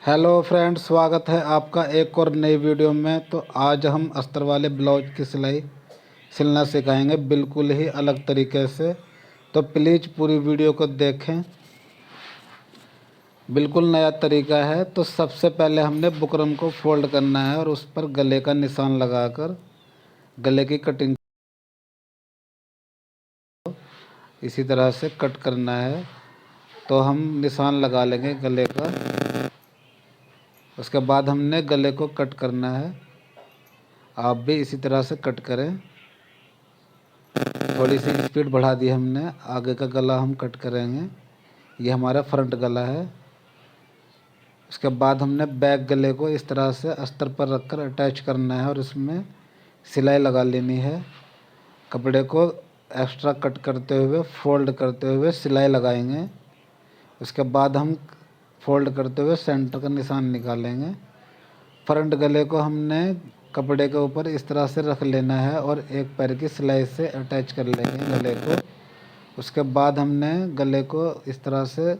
Hello friends, स्वागत है आपका एक और नई वीडियो में। तो आज हम अस्तर वाले ब्लाउज की सिलाई सिलना सिखाएंगे, बिल्कुल ही अलग तरीके से। तो प्लीज़ पूरी वीडियो को देखें, बिल्कुल नया तरीका है। तो सबसे पहले हमने बुकरम को फोल्ड करना है और उस पर गले का निशान लगाकर गले की कटिंग इसी तरह से कट करना है। तो हम निशान लगा लेंगे गले का, उसके बाद हमने गले को कट करना है। आप भी इसी तरह से कट करें। थोड़ी सी स्पीड बढ़ा दी हमने। आगे का गला हम कट करेंगे, ये हमारा फ्रंट गला है। उसके बाद हमने बैक गले को इस तरह से अस्तर पर रखकर अटैच करना है और इसमें सिलाई लगा लेनी है। कपड़े को एक्स्ट्रा कट करते हुए फोल्ड करते हुए सिलाई लगाएंगे। उसके बाद हम फोल्ड करते हुए सेंटर का निशान निकालेंगे। फ्रंट गले को हमने कपड़े के ऊपर इस तरह से रख लेना है और एक पैर की सिलाई से अटैच कर लेंगे गले को। उसके बाद हमने गले को इस तरह से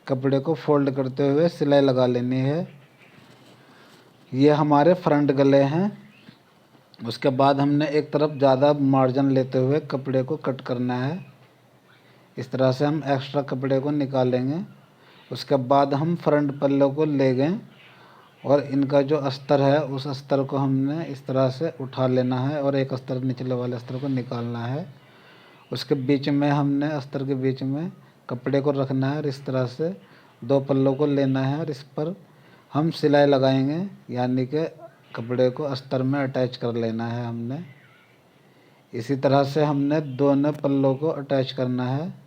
कपड़े को फोल्ड करते हुए सिलाई लगा लेनी है। ये हमारे फ्रंट गले हैं। उसके बाद हमने एक तरफ ज़्यादा मार्जिन लेते हुए कपड़े को कट करना है। इस तरह से हम एक्स्ट्रा कपड़े को निकालेंगे। उसके बाद हम फ्रंट पल्ले को ले गए और इनका जो अस्तर है उस अस्तर को हमने इस तरह से उठा लेना है और एक अस्तर निचले वाले अस्तर को निकालना है। उसके बीच में हमने अस्तर के बीच में कपड़े को रखना है और इस तरह से दो पल्लों को लेना है और इस पर हम सिलाई लगाएंगे, यानी कि कपड़े को अस्तर में अटैच कर लेना है हमने। इसी तरह से हमने दोनों पल्लों को अटैच करना है।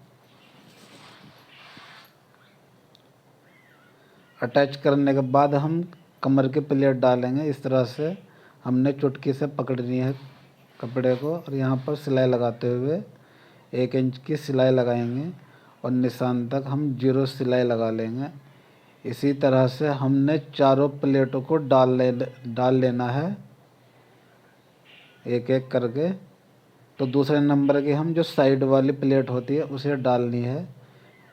अटैच करने के बाद हम कमर की प्लेट डालेंगे। इस तरह से हमने चुटकी से पकड़नी है कपड़े को और यहाँ पर सिलाई लगाते हुए 1 इंच की सिलाई लगाएंगे और निशान तक हम 0 सिलाई लगा लेंगे। इसी तरह से हमने चारों प्लेटों को डाल लेना है एक एक करके। तो दूसरे नंबर की हम जो साइड वाली प्लेट होती है उसे डालनी है।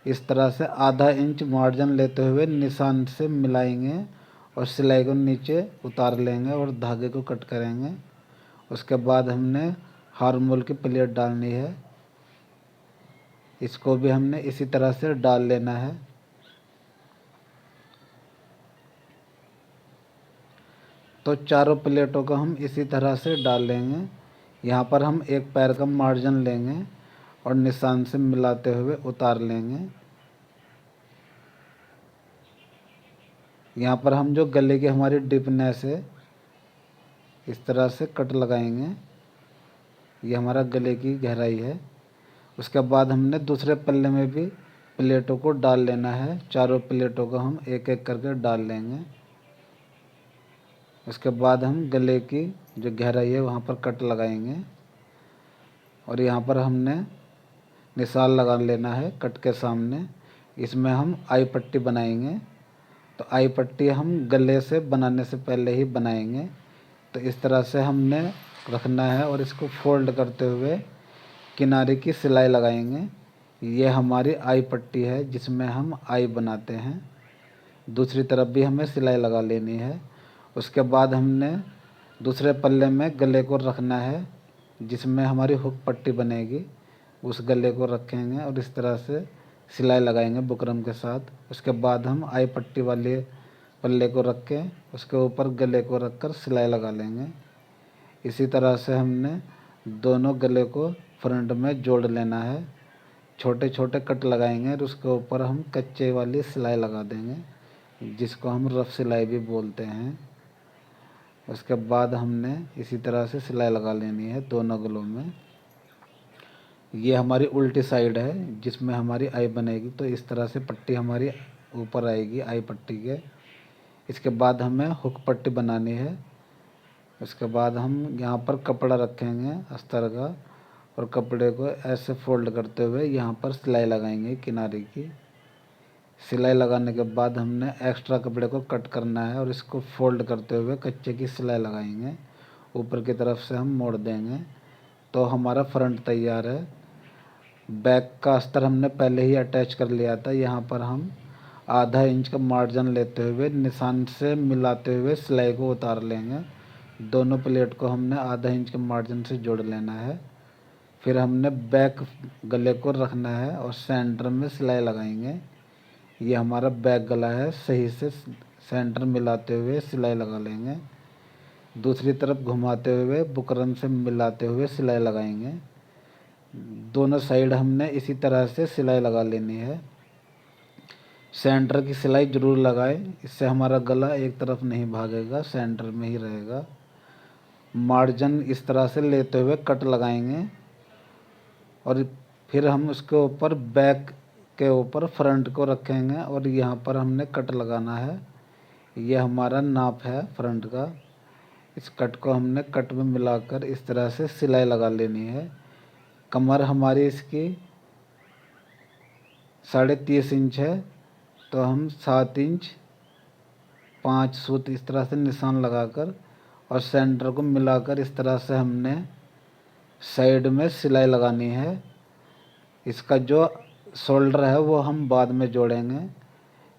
इस तरह से आधा इंच मार्जिन लेते हुए निशान से मिलाएंगे और सिलाई को नीचे उतार लेंगे और धागे को कट करेंगे। उसके बाद हमने हार्मोल की प्लेट डालनी है, इसको भी हमने इसी तरह से डाल लेना है। तो चारों प्लेटों को हम इसी तरह से डाल लेंगे। यहाँ पर हम एक पैर का मार्जिन लेंगे और निशान से मिलाते हुए उतार लेंगे। यहाँ पर हम जो गले की हमारी डीपनेस है इस तरह से कट लगाएंगे, ये हमारा गले की गहराई है। उसके बाद हमने दूसरे पल्ले में भी प्लेटों को डाल लेना है। चारों प्लेटों को हम एक एक करके डाल लेंगे। उसके बाद हम गले की जो गहराई है वहाँ पर कट लगाएंगे और यहाँ पर हमने निशान लगा लेना है कट के सामने। इसमें हम आई पट्टी बनाएंगे। तो आई पट्टी हम गले से बनाने से पहले ही बनाएंगे। तो इस तरह से हमने रखना है और इसको फोल्ड करते हुए किनारे की सिलाई लगाएंगे। ये हमारी आई पट्टी है जिसमें हम आई बनाते हैं। दूसरी तरफ भी हमें सिलाई लगा लेनी है। उसके बाद हमने दूसरे पल्ले में गले को रखना है जिसमें हमारी हुक पट्टी बनेगी। उस गले को रखेंगे और इस तरह से सिलाई लगाएंगे बुकरम के साथ। उसके बाद हम आई पट्टी वाले पल्ले को रख के उसके ऊपर गले को रखकर सिलाई लगा लेंगे। इसी तरह से हमने दोनों गले को फ्रंट में जोड़ लेना है। छोटे छोटे कट लगाएंगे और उसके ऊपर हम कच्चे वाली सिलाई लगा देंगे जिसको हम रफ सिलाई भी बोलते हैं। उसके बाद हमने इसी तरह से सिलाई लगा लेनी है दोनों गलों में। ये हमारी उल्टी साइड है जिसमें हमारी आई बनेगी। तो इस तरह से पट्टी हमारी ऊपर आएगी आई पट्टी के। इसके बाद हमें हुक पट्टी बनानी है। उसके बाद हम यहाँ पर कपड़ा रखेंगे अस्तर का और कपड़े को ऐसे फोल्ड करते हुए यहाँ पर सिलाई लगाएंगे किनारे की। सिलाई लगाने के बाद हमने एक्स्ट्रा कपड़े को कट करना है और इसको फोल्ड करते हुए कच्चे की सिलाई लगाएंगे। ऊपर की तरफ से हम मोड़ देंगे। तो हमारा फ्रंट तैयार है। बैक का अस्तर हमने पहले ही अटैच कर लिया था। यहाँ पर हम आधा इंच का मार्जिन लेते हुए निशान से मिलाते हुए सिलाई को उतार लेंगे। दोनों प्लेट को हमने आधा इंच के मार्जिन से जोड़ लेना है। फिर हमने बैक गले को रखना है और सेंटर में सिलाई लगाएंगे। ये हमारा बैक गला है, सही से सेंटर मिलाते हुए सिलाई लगा लेंगे। दूसरी तरफ घुमाते हुए बुकरम से मिलाते हुए सिलाई लगाएंगे। दोनों साइड हमने इसी तरह से सिलाई लगा लेनी है। सेंटर की सिलाई ज़रूर लगाएं, इससे हमारा गला एक तरफ नहीं भागेगा, सेंटर में ही रहेगा। मार्जिन इस तरह से लेते हुए कट लगाएंगे और फिर हम उसके ऊपर बैक के ऊपर फ्रंट को रखेंगे और यहाँ पर हमने कट लगाना है। ये हमारा नाप है फ्रंट का। इस कट को हमने कट में मिलाकर इस तरह से सिलाई लगा लेनी है। कमर हमारी इसकी 30.5 इंच है, तो हम 7 इंच 5 सूत इस तरह से निशान लगाकर और सेंटर को मिलाकर इस तरह से हमने साइड में सिलाई लगानी है। इसका जो शोल्डर है वो हम बाद में जोड़ेंगे।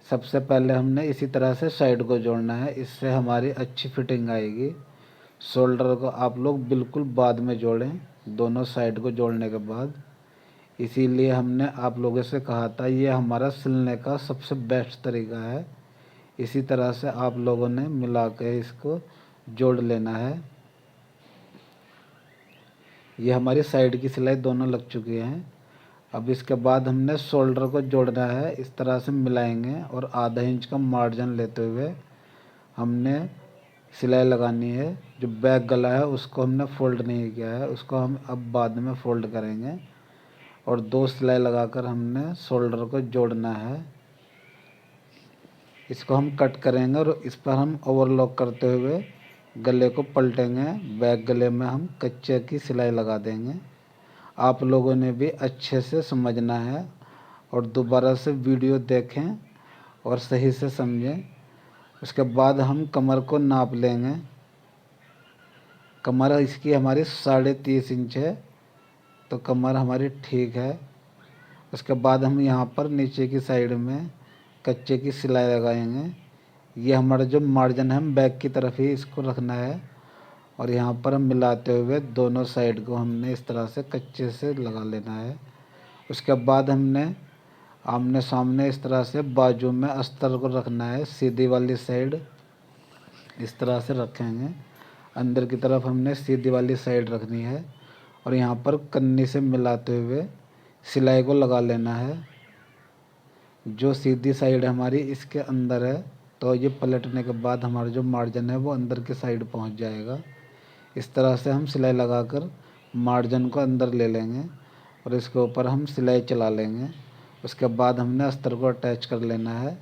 सबसे पहले हमने इसी तरह से साइड को जोड़ना है, इससे हमारी अच्छी फिटिंग आएगी। शोल्डर को आप लोग बिल्कुल बाद में जोड़ें, दोनों साइड को जोड़ने के बाद। इसीलिए हमने आप लोगों से कहा था ये हमारा सिलने का सबसे बेस्ट तरीका है। इसी तरह से आप लोगों ने मिला के इसको जोड़ लेना है। ये हमारी साइड की सिलाई दोनों लग चुकी हैं। अब इसके बाद हमने शोल्डर को जोड़ना है, इस तरह से मिलाएंगे और आधा इंच का मार्जिन लेते हुए हमने सिलाई लगानी है। जो बैक गला है उसको हमने फ़ोल्ड नहीं किया है, उसको हम अब बाद में फ़ोल्ड करेंगे और 2 सिलाई लगाकर हमने शोल्डर को जोड़ना है। इसको हम कट करेंगे और इस पर हम ओवरलॉक करते हुए गले को पलटेंगे। बैक गले में हम कच्चे की सिलाई लगा देंगे। आप लोगों ने भी अच्छे से समझना है और दोबारा से वीडियो देखें और सही से समझें। उसके बाद हम कमर को नाप लेंगे। कमर इसकी हमारी 30.5 इंच है, तो कमर हमारी ठीक है। उसके बाद हम यहाँ पर नीचे की साइड में कच्चे की सिलाई लगाएंगे। ये हमारा जो मार्जिन है हम बैक की तरफ ही इसको रखना है और यहाँ पर हम मिलाते हुए दोनों साइड को हमने इस तरह से कच्चे से लगा लेना है। उसके बाद हमने आमने सामने इस तरह से बाजू में अस्तर को रखना है। सीधी वाली साइड इस तरह से रखेंगे, अंदर की तरफ हमने सीधी वाली साइड रखनी है और यहाँ पर कन्नी से मिलाते हुए सिलाई को लगा लेना है। जो सीधी साइड हमारी इसके अंदर है, तो ये पलटने के बाद हमारा जो मार्जिन है वो अंदर की साइड पहुँच जाएगा। इस तरह से हम सिलाई लगाकर मार्जिन को अंदर ले लेंगे और इसके ऊपर हम सिलाई चला लेंगे। उसके बाद हमने अस्तर को अटैच कर लेना है।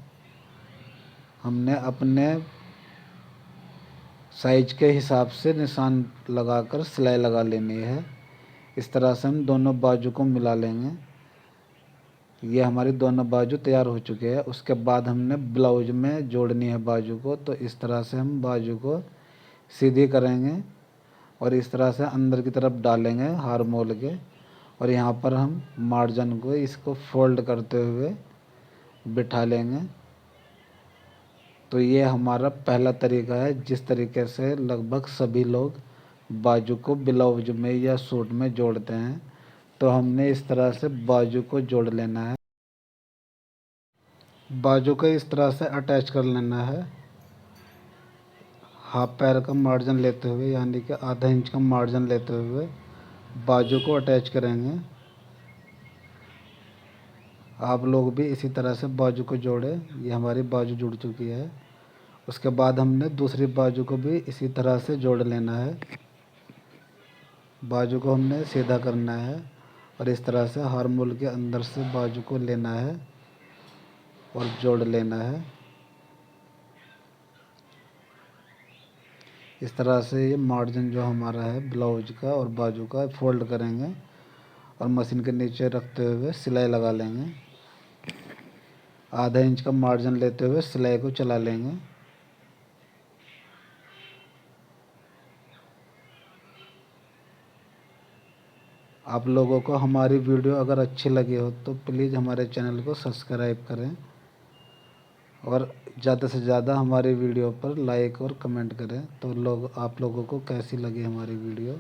हमने अपने साइज के हिसाब से निशान लगाकर सिलाई लगा लेनी है। इस तरह से हम दोनों बाजू को मिला लेंगे। ये हमारी दोनों बाजू तैयार हो चुके हैं। उसके बाद हमने ब्लाउज में जोड़नी है बाजू को, तो इस तरह से हम बाजू को सीधी करेंगे और इस तरह से अंदर की तरफ डालेंगे हार मोल के और यहाँ पर हम मार्जिन को इसको फोल्ड करते हुए बिठा लेंगे। तो ये हमारा पहला तरीका है जिस तरीके से लगभग सभी लोग बाजू को ब्लाउज में या सूट में जोड़ते हैं। तो हमने इस तरह से बाजू को जोड़ लेना है। बाजू को इस तरह से अटैच कर लेना है। हाफ पैर का मार्जिन लेते हुए, यानी कि आधा इंच का मार्जिन लेते हुए बाजू को अटैच करेंगे। आप लोग भी इसी तरह से बाजू को जोड़े। ये हमारी बाजू जुड़ चुकी है। उसके बाद हमने दूसरी बाजू को भी इसी तरह से जोड़ लेना है। बाजू को हमने सीधा करना है और इस तरह से हर मूल के अंदर से बाजू को लेना है और जोड़ लेना है। इस तरह से ये मार्जिन जो हमारा है ब्लाउज का और बाजू का फोल्ड करेंगे और मशीन के नीचे रखते हुए सिलाई लगा लेंगे। आधा इंच का मार्जिन लेते हुए सिलाई को चला लेंगे। आप लोगों को हमारी वीडियो अगर अच्छी लगी हो तो प्लीज़ हमारे चैनल को सब्सक्राइब करें और ज़्यादा से ज़्यादा हमारी वीडियो पर लाइक और कमेंट करें। तो आप लोगों को कैसी लगी हमारी वीडियो।